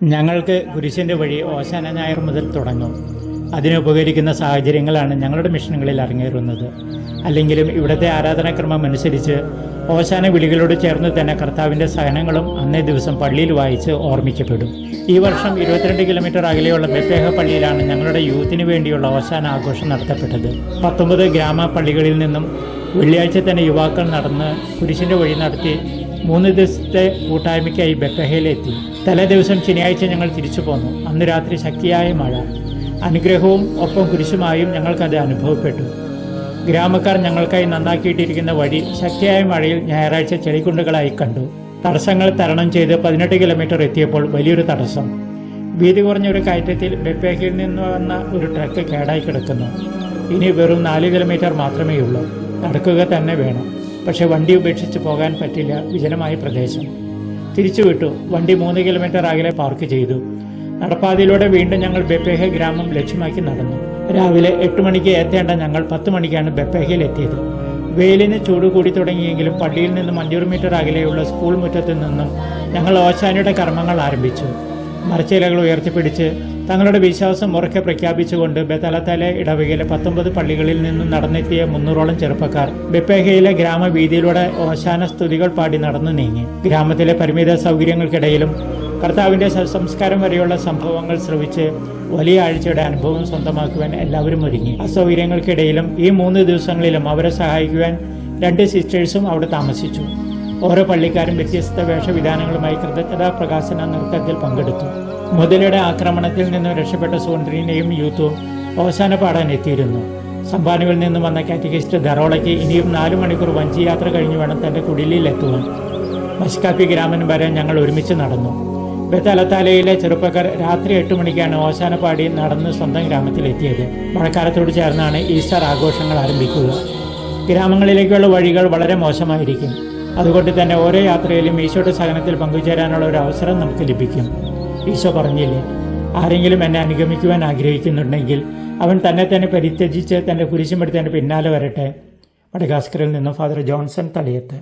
ഞങ്ങൾക്ക് കുരിശിൻ്റെ വഴി ഓശാന ഞായർ മുതൽ തുടങ്ങും. അതിനുപകരിക്കുന്ന സാഹചര്യങ്ങളാണ് ഞങ്ങളുടെ മിഷനുകളിൽ അരങ്ങേറുന്നത്. അല്ലെങ്കിലും ഇവിടുത്തെ ആരാധനാക്രമം അനുസരിച്ച് ഓശാന വിളികളോട് ചേർന്ന് തന്നെ കർത്താവിൻ്റെ സഹനങ്ങളും അന്നേ ദിവസം പള്ളിയിൽ വായിച്ച് ഓർമ്മിക്കപ്പെടും. ഈ വർഷം 22 കിലോമീറ്റർ അകലെയുള്ള ബെത്തേഹ പള്ളിയിലാണ് ഞങ്ങളുടെ യൂത്തിന് വേണ്ടിയുള്ള ഓശാന ആഘോഷം നടത്തപ്പെട്ടത്. 19 ഗ്രാമ പള്ളികളിൽ നിന്നും വെള്ളിയാഴ്ച തന്നെ യുവാക്കൾ നടന്ന് കുരിശിൻ്റെ വഴി നടത്തി 3 ദിവസത്തെ കൂട്ടായ്മയ്ക്കായി ബെത്തേഹയിലെത്തി. തലേ ദിവസം ശനിയാഴ്ച ഞങ്ങൾ തിരിച്ചു പോന്നു. അന്ന് രാത്രി ശക്തിയായ മഴ, അനുഗ്രഹവും ഒപ്പം കുരിശുമായും ഞങ്ങൾക്കത് അനുഭവപ്പെട്ടു. ഗ്രാമക്കാർ ഞങ്ങൾക്കായി നന്നാക്കിയിട്ടിരിക്കുന്ന വഴി ശക്തിയായ മഴയിൽ ഞായറാഴ്ച ചെളിക്കുണ്ടുകളായി കണ്ടു. തടസ്സങ്ങൾ തരണം ചെയ്ത് 18 കിലോമീറ്റർ എത്തിയപ്പോൾ വലിയൊരു തടസ്സം. വീതി കുറഞ്ഞൊരു കയറ്റത്തിൽ ബെത്തേഹയിൽ നിന്ന് വന്ന ഒരു ട്രക്ക് കേടായി കിടക്കുന്നു. ഇനി വെറും 4 കിലോമീറ്റർ മാത്രമേ ഉള്ളൂ. നടക്കുക തന്നെ വേണം. പക്ഷെ വണ്ടി ഉപേക്ഷിച്ച് പോകാൻ പറ്റില്ല. വിജനമായ പ്രദേശം. തിരിച്ചുവിട്ടു. വണ്ടി 3 കിലോമീറ്റർ അകലെ പാർക്ക് ചെയ്തു. നടപ്പാതയിലൂടെ വീണ്ടും ഞങ്ങൾ ബെത്തേഹ ഗ്രാമം ലക്ഷ്യമാക്കി നടന്നു. രാവിലെ 8 മണിക്ക് എത്തേണ്ട ഞങ്ങൾ 10 മണിക്കാണ് ബെത്തേഹയിൽ എത്തിയത്. വെയിലിന് ചൂട് കൂടി തുടങ്ങിയെങ്കിലും പള്ളിയിൽ നിന്നും 500 മീറ്റർ അകലെയുള്ള സ്കൂൾ മുറ്റത്തു നിന്നും ഞങ്ങൾ ഓശാനയുടെ കർമ്മങ്ങൾ ആരംഭിച്ചു. മരച്ചിലകൾ ഉയർത്തിപ്പിടിച്ച് തങ്ങളുടെ വിശ്വാസം ഉറക്കെ പ്രഖ്യാപിച്ചുകൊണ്ട് ബെത്തലത്തലെ ഇടവകയിലെ 19 പള്ളികളിൽ നിന്നും നടന്നെത്തിയ 300ഓളം ചെറുപ്പക്കാർ ബെത്തേഹയിലെ ഗ്രാമവീതിയിലൂടെ ഓശാന സ്തുതികൾ പാടി നടന്നു നീങ്ങി. ഗ്രാമത്തിലെ പരിമിത സൗകര്യങ്ങൾക്കിടയിലും കർത്താവിൻ്റെ സംസ്കാരം വരെയുള്ള സംഭവങ്ങൾ ശ്രവിച്ച് വലിയ ആഴ്ചയുടെ അനുഭവം സ്വന്തമാക്കുവാൻ എല്ലാവരും ഒരുങ്ങി. അസൗകര്യങ്ങൾക്കിടയിലും ഈ 3 ദിവസങ്ങളിലും അവരെ സഹായിക്കുവാൻ 2 സിസ്റ്റേഴ്സും അവിടെ താമസിച്ചു. ഓരോ പള്ളിക്കാരും വ്യത്യസ്ത വേഷവിധാനങ്ങളുമായി കൃതജ്ഞതാ പ്രകാശന നൃത്തത്തിൽ പങ്കെടുത്തു. മുതലയുടെ ആക്രമണത്തിൽ നിന്നും രക്ഷപ്പെട്ട സോൺട്രീനെയും യൂത്തും ഓശാന പാടാൻ എത്തിയിരുന്നു. സംഭാനുവിൽ നിന്നും വന്ന കാറ്റഗിസ്റ്റ് ദറോളയ്ക്ക് ഇനിയും 4 മണിക്കൂർ വഞ്ചി യാത്ര കഴിഞ്ഞു വേണം തൻ്റെ കുടിലിൽ എത്തുവാൻ. മഷ്കാപ്പി ഗ്രാമം വരെ ഞങ്ങൾ ഒരുമിച്ച് നടന്നു. ബെത്തലത്താലയിലെ ചെറുപ്പക്കാർ രാത്രി 8 മണിക്കാണ് ഓശാന പാടി നടന്ന് സ്വന്തം ഗ്രാമത്തിലെത്തിയത്. മഴക്കാലത്തോട് ചേർന്നാണ് ഈസ്റ്റർ ആഘോഷങ്ങൾ ആരംഭിക്കുക. ഗ്രാമങ്ങളിലേക്കുള്ള വഴികൾ വളരെ മോശമായിരിക്കും. അതുകൊണ്ട് തന്നെ ഓരോ യാത്രയിലും ഈശോയുടെ സഹനത്തിൽ പങ്കുചേരാനുള്ള ഒരു അവസരം നമുക്ക് ലഭിക്കും. ഈശോ പറഞ്ഞില്ലേ, ആരെങ്കിലും എന്നെ അനുഗമിക്കുവാൻ ആഗ്രഹിക്കുന്നുണ്ടെങ്കിൽ അവൻ തന്നെ പരിത്യജിച്ച് തൻ്റെ കുരിശുമെടുത്ത് എൻ്റെ പിന്നാലെ വരട്ടെ. മഡഗാസ്കറിൽ നിന്നും ഫാദർ ജോൺസൺ തളിയത്ത്.